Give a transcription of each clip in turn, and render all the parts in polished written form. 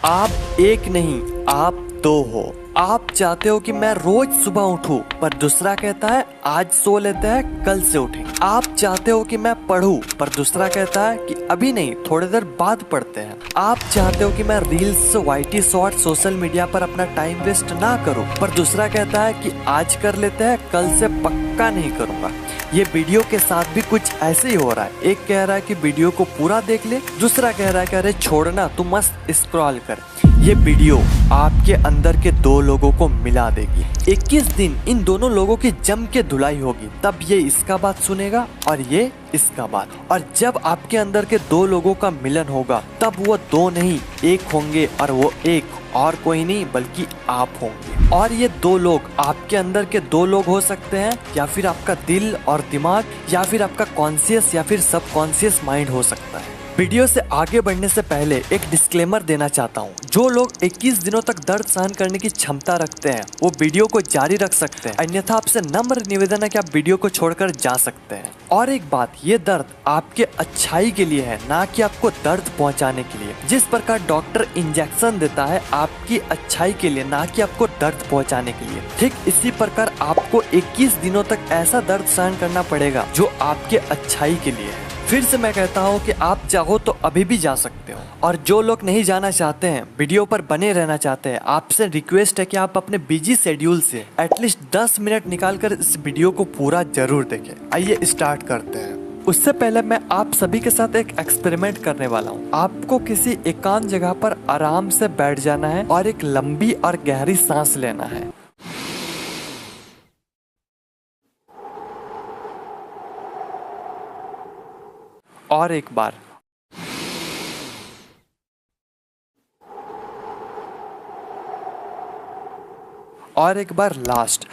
आप एक नहीं, आप दो हो। आप चाहते हो कि मैं रोज सुबह उठूं, पर दूसरा कहता है आज सो लेते हैं, कल से उठेंगे। आप चाहते हो कि मैं पढूं, पर दूसरा कहता है कि अभी नहीं, थोड़ी देर बाद पढ़ते हैं। आप चाहते हो कि मैं reels, YT short, social media पर अपना टाइम वेस्ट ना करूं, पर दूसरा कहता है कि आज कर लेते हैं, कल से पक्का नहीं करूंगा। ये वीडियो के साथ भी कुछ ऐसे ही हो रहा है। एक कह रहा है कि वीडियो को पूरा देख ले, दूसरा कह रहा है कि अरे छोड़ना, तू मस्त स्क्रॉल कर। ये वीडियो आपके अंदर के दो लोगों को मिला देगी। 21 दिन इन दोनों लोगों की जम के धुलाई होगी, तब ये इसका बात सुनेगा और ये इसका बात। और जब आपके अंदर के दो लोगों का मिलन होगा, तब वो दो नहीं एक होंगे, और वो एक और कोई नहीं बल्कि आप होंगे। और ये दो लोग आपके अंदर के दो लोग हो सकते हैं, या फिर आपका दिल और दिमाग, या फिर आपका कॉन्शियस या फिर सबकॉन्शियस माइंड हो सकता है। वीडियो से आगे बढ़ने से पहले एक डिस्क्लेमर देना चाहता हूँ। जो लोग 21 दिनों तक दर्द सहन करने की क्षमता रखते हैं, वो वीडियो को जारी रख सकते हैं, अन्यथा आपसे नम्र निवेदन है कि आप वीडियो को छोड़कर जा सकते हैं। और एक बात, ये दर्द आपके अच्छाई के लिए है, ना कि आपको दर्द पहुंचाने के लिए। जिस प्रकार डॉक्टर इंजेक्शन देता है आपकी अच्छाई के लिए, ना कि आपको दर्द पहुंचाने के लिए, ठीक इसी प्रकार आपको 21 दिनों तक ऐसा दर्द सहन करना पड़ेगा जो आपके अच्छाई के लिए है। फिर से मैं कहता हूँ कि आप चाहो तो अभी भी जा सकते हो। और जो लोग नहीं जाना चाहते हैं, वीडियो पर बने रहना चाहते हैं, आपसे रिक्वेस्ट है कि आप अपने बिजी शेड्यूल से एटलीस्ट 10 मिनट निकालकर इस वीडियो को पूरा जरूर देखें। आइए स्टार्ट करते हैं। उससे पहले मैं आप सभी के साथ एक एक्सपेरिमेंट करने वाला हूँ। आपको किसी एकांत जगह पर आराम से बैठ जाना है और एक लंबी और गहरी सांस लेना है। और एक बार। और एक बार लास्ट।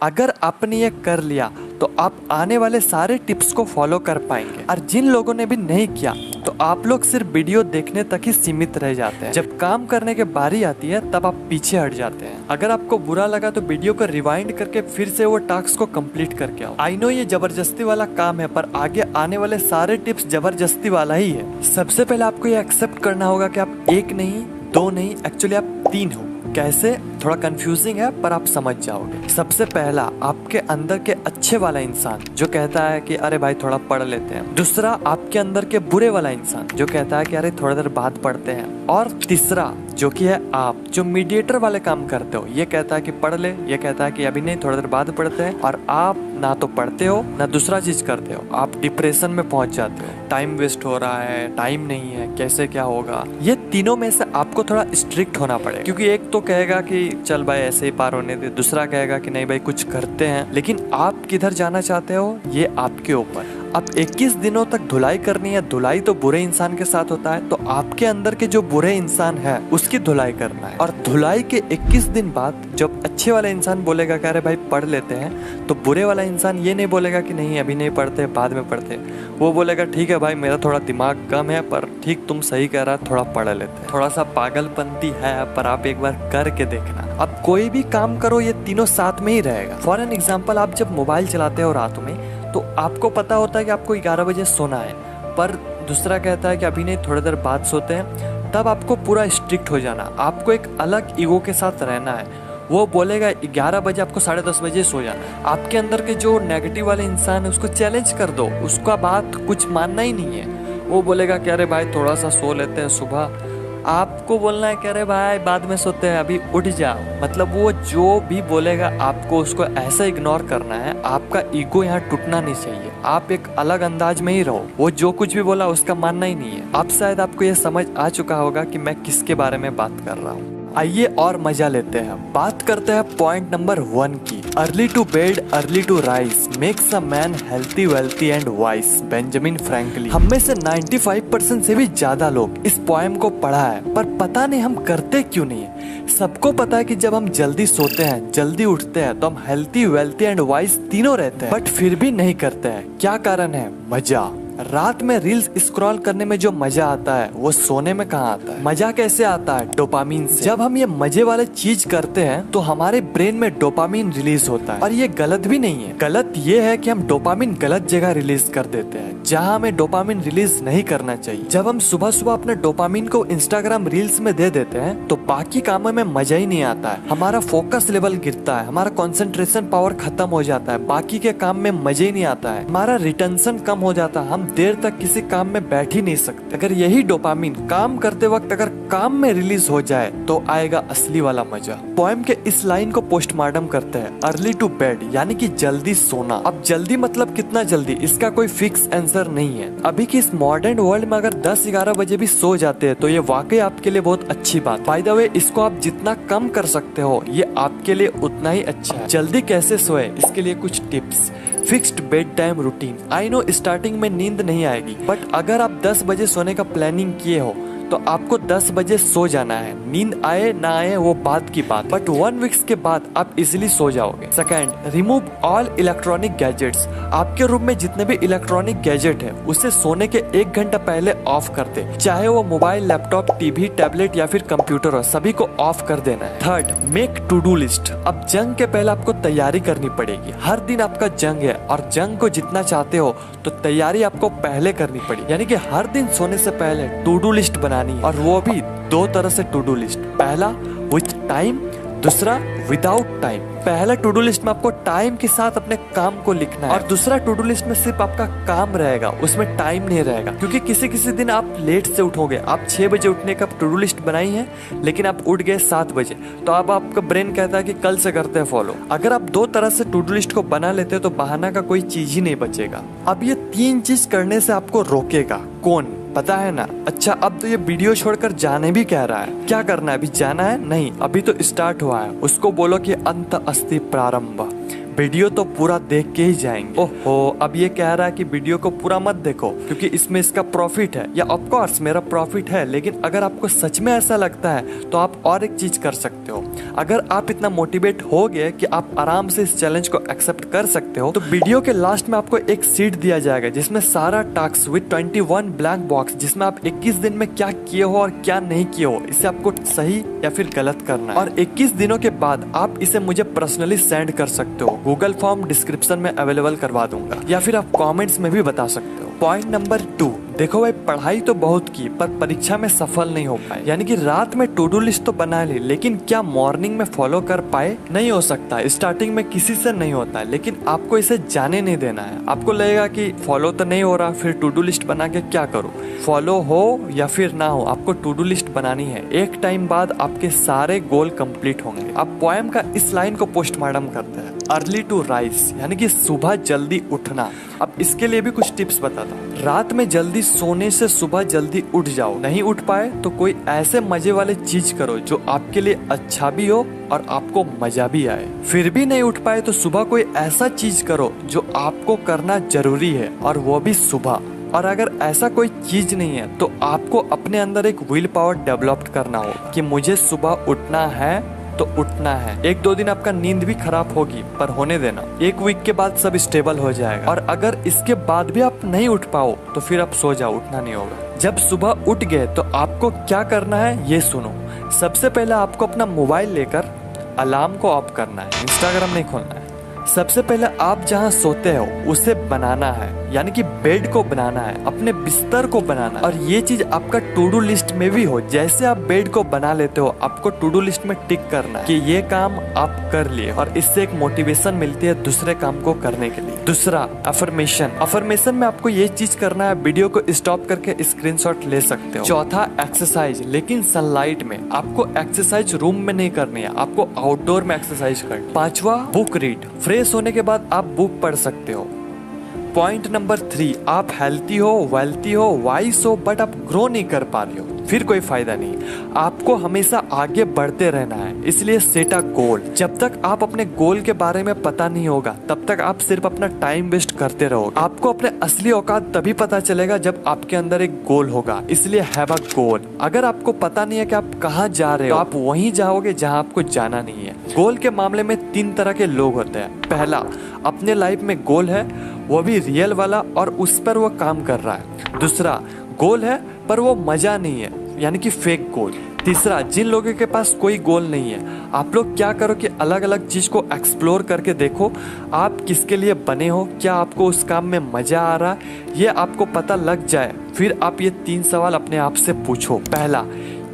अगर आपने ये कर लिया तो आप आने वाले सारे टिप्स को फॉलो कर पाएंगे। और जिन लोगों ने भी नहीं किया तो आप लोग सिर्फ वीडियो देखने तक ही सीमित रह जाते हैं। जब काम करने की बारी आती है तब आप पीछे हट जाते हैं। अगर आपको बुरा लगा तो वीडियो को रिवाइंड करके फिर से वो टास्क को कंप्लीट करके आओ। आई नो ये जबरदस्ती वाला काम है, पर आगे आने वाले सारे टिप्स जबरदस्ती वाला ही है। सबसे पहले आपको ये एक्सेप्ट करना होगा कि आप एक नहीं, दो नहीं, एक्चुअली आप 3 हो। कैसे? थोड़ा कंफ्यूजिंग है, पर आप समझ जाओगे। सबसे पहला, आपके अंदर के अच्छे वाला इंसान जो कहता है कि अरे भाई थोड़ा पढ़ लेते हैं। दूसरा, आपके अंदर के बुरे वाला इंसान जो कहता है कि अरे थोड़ी देर बाद पढ़ते हैं। और तीसरा जो कि है आप, जो मीडिएटर वाले काम करते हो, ये कहता है कि पढ़ ले, ये कहता है कि अभी नहीं, थोड़ी देर बाद पढ़ते हैं। और आप ना तो पढ़ते हो ना दूसरा चीज करते हो, आप डिप्रेशन में पहुंच जाते हो। टाइम वेस्ट हो रहा है, टाइम नहीं है, कैसे क्या होगा। ये तीनों में से आपको थोड़ा स्ट्रिक्ट होना पड़ेगा, क्योंकि एक तो कहेगा कि चल भाई ऐसे ही पार होने दे, दूसरा कहेगा कि नहीं भाई कुछ करते हैं। लेकिन आप किधर जाना चाहते हो ये आपके ऊपर। अब 21 दिनों तक धुलाई करनी है। धुलाई तो बुरे इंसान के साथ होता है, तो आपके अंदर के जो बुरे इंसान है उसकी धुलाई करना है। और धुलाई के 21 दिन बाद जब अच्छे वाला इंसान बोलेगा कि अरे भाई पढ़ लेते हैं, तो बुरे वाला इंसान ये नहीं बोलेगा कि नहीं अभी नहीं पढ़ते, बाद में पढ़ते। वो बोलेगा ठीक है भाई मेरा थोड़ा दिमाग कम है, पर ठीक तुम सही कह रहा, थोड़ा पढ़ लेते हैं। थोड़ा सा पागलपंती है, पर आप एक बार करके देखना। अब कोई भी काम करो ये तीनों साथ में ही रहेगा। फॉर एन एग्जाम्पल, आप जब मोबाइल चलाते हो रात में, तो आपको पता होता है कि आपको 11 बजे सोना है, पर दूसरा कहता है कि अभी नहीं, थोड़ी देर बाद सोते हैं। तब आपको पूरा स्ट्रिक्ट हो जाना। आपको एक अलग ईगो के साथ रहना है। वो बोलेगा 11 बजे, आपको 10:30 बजे सो जाना। आपके अंदर के जो नेगेटिव वाले इंसान है उसको चैलेंज कर दो, उसका बात कुछ मानना ही नहीं है। वो बोलेगा कि अरे भाई थोड़ा सा सो लेते हैं सुबह। आपको बोलना है कि अरे भाई बाद में सोते हैं, अभी उठ जाओ। मतलब वो जो भी बोलेगा आपको उसको ऐसा इग्नोर करना है। आपका ईगो यहाँ टूटना नहीं चाहिए। आप एक अलग अंदाज में ही रहो। वो जो कुछ भी बोला उसका मानना ही नहीं है। अब शायद आपको ये समझ आ चुका होगा कि मैं किसके बारे में बात कर रहा हूँ। आइए और मजा लेते हैं। बात करते हैं पॉइंट नंबर 1 की। Early to bed, early to rise makes a man healthy, wealthy and wise. Benjamin Franklin. हम में से 95% से भी ज्यादा लोग इस पोएम को पढ़ा है, पर पता नहीं हम करते क्यों नहीं है। सबको पता है कि जब हम जल्दी सोते हैं, जल्दी उठते हैं, तो हम हेल्थी, वेल्थी एंड वाइस तीनों रहते हैं, बट फिर भी नहीं करते हैं। क्या कारण है? मजा। रात में रील्स स्क्रॉल करने में जो मजा आता है वो सोने में कहाँ आता है? मजा कैसे आता है? डोपामीन से। जब हम ये मजे वाले चीज करते हैं तो हमारे ब्रेन में डोपामीन रिलीज होता है, और ये गलत भी नहीं है। गलत ये है कि हम डोपामीन गलत जगह रिलीज कर देते हैं, जहाँ हमें डोपामीन रिलीज नहीं करना चाहिए। जब हम सुबह सुबह अपने डोपामीन को इंस्टाग्राम रील्स में दे देते हैं तो बाकी कामों में मजा ही नहीं आता है। हमारा फोकस लेवल गिरता है, हमारा कंसंट्रेशन पावर खत्म हो जाता है, बाकी के काम में मजा ही नहीं आता है, हमारा रिटेंशन कम हो जाता है, हम देर तक किसी काम में बैठ ही नहीं सकते। अगर यही डोपामीन काम करते वक्त अगर काम में रिलीज हो जाए तो आएगा असली वाला मजा। पोएम के इस लाइन को पोस्टमार्टम करते हैं, अर्ली टू बेड, यानी कि जल्दी सोना। अब जल्दी मतलब कितना जल्दी, इसका कोई फिक्स आंसर नहीं है। अभी की इस मॉडर्न वर्ल्ड में अगर 10-11 बजे भी सो जाते हैं तो ये वाकई आपके लिए बहुत अच्छी बात। बाय द वे, इसको आप जितना कम कर सकते हो ये आपके लिए उतना ही अच्छा है। जल्दी कैसे सोए, इसके लिए कुछ tips. Fixed bed time routine. I know starting में नींद नहीं आएगी, बट अगर आप 10 बजे सोने का प्लानिंग किए हो तो आपको 10 बजे सो जाना है। नींद आए ना आए वो बात की बात, बट 1 वीक्स के बाद आप इजिली सो जाओगे। Second, remove all electronic gadgets. आपके रूम में जितने भी इलेक्ट्रॉनिक गैजेट है उसे सोने के 1 घंटा पहले ऑफ कर दे, चाहे वो मोबाइल, लैपटॉप, टीवी, टैबलेट या फिर कंप्यूटर हो, सभी को ऑफ कर देना है। Third, make to do list. अब जंग के पहले आपको तैयारी करनी पड़ेगी। हर दिन आपका जंग है और जंग को जितना चाहते हो तो तैयारी आपको पहले करनी पड़ेगी, यानी कि हर दिन सोने से पहले टू डू लिस्ट बनानी है, और वो भी 2 तरह से टू डू लिस्ट। पहला विथ टाइम, दूसरा विदाउट टाइम। पहला टू डू लिस्ट में आपको टाइम के साथ अपने काम को लिखना है, और दूसरा टू डू लिस्ट में सिर्फ आपका काम रहेगा, उसमें टाइम नहीं रहेगा। क्योंकि किसी किसी दिन आप लेट से उठोगे, आप 6 बजे उठने का टू डू लिस्ट बनाई है लेकिन आप उठ गए 7 बजे, तो अब आपका ब्रेन कहता है कि कल से करते हैं फॉलो। अगर आप 2 तरह से टू डू लिस्ट को बना लेते हो तो बहाना का कोई चीज ही नहीं बचेगा। अब ये 3 चीज करने से आपको रोकेगा कौन, पता है ना? अच्छा, अब तो ये वीडियो छोड़कर जाने भी कह रहा है। क्या करना है? अभी जाना है? नहीं, अभी तो स्टार्ट हुआ है। उसको बोलो कि अंत अस्ति प्रारंभ। वीडियो तो पूरा देख के ही जाएंगे। ओहो, अब ये कह रहा है कि वीडियो को पूरा मत देखो क्योंकि इसमें इसका प्रॉफिट है। या ऑफ कोर्स मेरा प्रॉफिट है, लेकिन अगर आपको सच में ऐसा लगता है तो आप और एक चीज कर सकते हो। अगर आप इतना मोटिवेट हो गए कि आप आराम से इस चैलेंज को एक्सेप्ट कर सकते हो तो वीडियो के लास्ट में आपको एक सीट दिया जाएगा जिसमें सारा टास्क विद 21 ब्लैंक बॉक्स, जिसमें आप 21 दिन में क्या किए हो और क्या नहीं किए हो, इसे आपको सही या फिर गलत करना है। और 21 दिनों के बाद आप इसे मुझे पर्सनली सेंड कर सकते हो। गूगल फॉर्म डिस्क्रिप्शन में अवेलेबल करवा दूंगा, या फिर आप कमेंट्स में भी बता सकते हो। पॉइंट नंबर 2, देखो भाई, पढ़ाई तो बहुत की पर परीक्षा में सफल नहीं हो पाए। यानी कि रात में टू डू लिस्ट तो बना ली, लेकिन क्या मॉर्निंग में फॉलो कर पाए? नहीं हो सकता। स्टार्टिंग में किसी से नहीं होता है, लेकिन आपको इसे जाने नहीं देना है। आपको लगेगा कि फॉलो तो नहीं हो रहा, फिर टू डू लिस्ट बना के क्या करूँ? फॉलो हो या फिर ना हो, आपको टू डू लिस्ट बनानी है। एक टाइम बाद आपके सारे गोल कंप्लीट होंगे। अब पोएम का इस लाइन को पोस्टमार्टम करते हैं, अर्ली टू राइज, यानी कि सुबह जल्दी उठना। अब इसके लिए भी कुछ टिप्स बताता हूँ। रात में जल्दी सोने से सुबह जल्दी उठ जाओ। नहीं उठ पाए तो कोई ऐसे मजे वाले चीज करो जो आपके लिए अच्छा भी हो और आपको मजा भी आए। फिर भी नहीं उठ पाए तो सुबह कोई ऐसा चीज करो जो आपको करना जरूरी है, और वो भी सुबह। और अगर ऐसा कोई चीज नहीं है तो आपको अपने अंदर एक विल पावर डेवलप करना होगा कि मुझे सुबह उठना है तो उठना है। 1-2 दिन आपका नींद भी खराब होगी पर होने देना, 1 वीक के बाद सब स्टेबल हो जाएगा। और अगर इसके बाद भी आप नहीं उठ पाओ तो फिर आप सो जाओ, उठना नहीं होगा। जब सुबह उठ गए तो आपको क्या करना है ये सुनो। सबसे पहले आपको अपना मोबाइल लेकर अलार्म को ऑफ करना है, इंस्टाग्राम नहीं खोलना है। सबसे पहले आप जहाँ सोते हो उसे बनाना है, यानी कि बेड को बनाना है, अपने बिस्तर को बनाना है। और ये चीज आपका टू डू लिस्ट में भी हो। जैसे आप बेड को बना लेते हो, आपको टू डू लिस्ट में टिक करना है कि ये काम आप कर लिए, और इससे एक मोटिवेशन मिलती है दूसरे काम को करने के लिए। दूसरा, अफर्मेशन। अफर्मेशन में आपको ये चीज करना है, वीडियो को स्टॉप करके स्क्रीनशॉट ले सकते हो। चौथा, एक्सरसाइज, लेकिन सनलाइट में। आपको एक्सरसाइज रूम में नहीं करनी है, आपको आउटडोर में एक्सरसाइज करनी। पांचवा, बुक रीड। फ्रेश होने के बाद आप बुक पढ़ सकते हो। पॉइंट नंबर 3, आप हेल्थी हो, वेल्थी हो, वाइस हो, बट आप ग्रो नहीं कर पा रहे हो, फिर कोई फायदा नहीं। आपको हमेशा आगे बढ़ते रहना है, इसलिए सेट अ गोल। जब तक आप अपने गोल के बारे में पता नहीं होगा तब तक आप सिर्फ अपना टाइम वेस्ट करते रहोगे। आपको अपने असली औकात तभी पता चलेगा जब आपके अंदर एक गोल होगा, इसलिए हैव अ गोल। अगर आपको पता नहीं है कि आप कहाँ जा रहे हो तो आप वहीं जाओगे जहाँ आपको जाना नहीं है। गोल के मामले में 3 तरह के लोग होते हैं। पहला, अपने लाइफ में गोल है, वो भी रियल वाला, और उस पर वो काम कर रहा है। दूसरा, गोल है पर वो मजा नहीं है, यानी कि फेक गोल। तीसरा, जिन लोगों के पास कोई गोल नहीं है, आप लोग क्या करो कि अलग अलग चीज को एक्सप्लोर करके देखो आप किसके लिए बने हो, क्या आपको उस काम में मजा आ रहा है, ये आपको पता लग जाए। फिर आप ये 3 सवाल अपने आप से पूछो। पहला,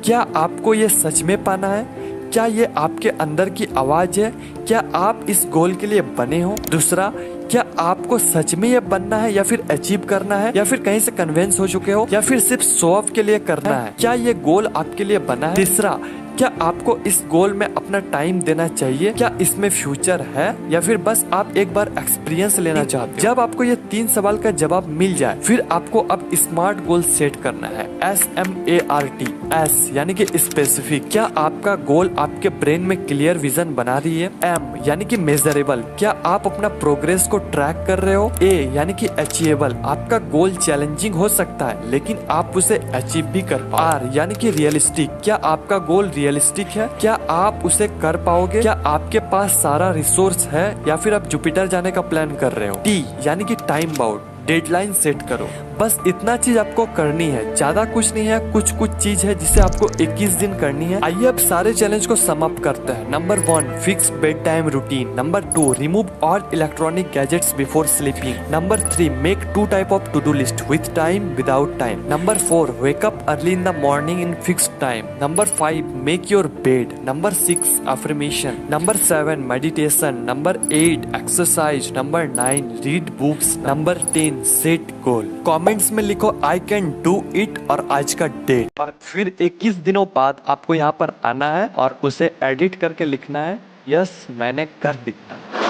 क्या आपको ये सच में पाना है? क्या ये आपके अंदर की आवाज है? क्या आप इस गोल के लिए बने हो? दूसरा, क्या आपको सच में ये बनना है या फिर अचीव करना है, या फिर कहीं से कन्विंस हो चुके हो, या फिर सिर्फ शो ऑफ के लिए करना है? क्या ये गोल आपके लिए बना है? तीसरा, क्या आपको इस गोल में अपना टाइम देना चाहिए? क्या इसमें फ्यूचर है, या फिर बस आप एक बार एक्सपीरियंस लेना चाहते हो? जब आपको ये 3 सवाल का जवाब मिल जाए, फिर आपको अब स्मार्ट गोल सेट करना है। SMART, S यानी कि स्पेसिफिक, क्या आपका गोल आपके ब्रेन में क्लियर विजन बना रही है? M यानी कि मेजरेबल, क्या आप अपना प्रोग्रेस को ट्रैक कर रहे हो? A यानी कि अचीवेबल, आपका गोल चैलेंजिंग हो सकता है लेकिन आप उसे अचीव भी कर पाओ। R यानी कि रियलिस्टिक, क्या आपका गोल रियलिस्टिक है? क्या आप उसे कर पाओगे? क्या आपके पास सारा रिसोर्स है, या फिर आप जुपिटर जाने का प्लान कर रहे हो? T यानी कि टाइम बाउंड, डेडलाइन सेट करो। बस इतना चीज आपको करनी है, ज्यादा कुछ नहीं है। कुछ चीज है जिसे आपको 21 दिन करनी है। आइए अब सारे चैलेंज को सम अप करते हैं। Number 1, fix bed time routine. Number 2, remove all electronic gadgets before sleeping. Number 3, make 2 type of to do list, with time, without time. Number 4, wake up early in the morning in fixed time. Number 5, make your bed. Number 6, affirmation. Number 7, meditation. Number 8, exercise. Number 9, read books. Number 10, set goal. Comments में लिखो I can do it और आज का date, और फिर 21 दिनों बाद आपको यहाँ पर आना है और उसे एडिट करके लिखना है यस मैंने कर दिया।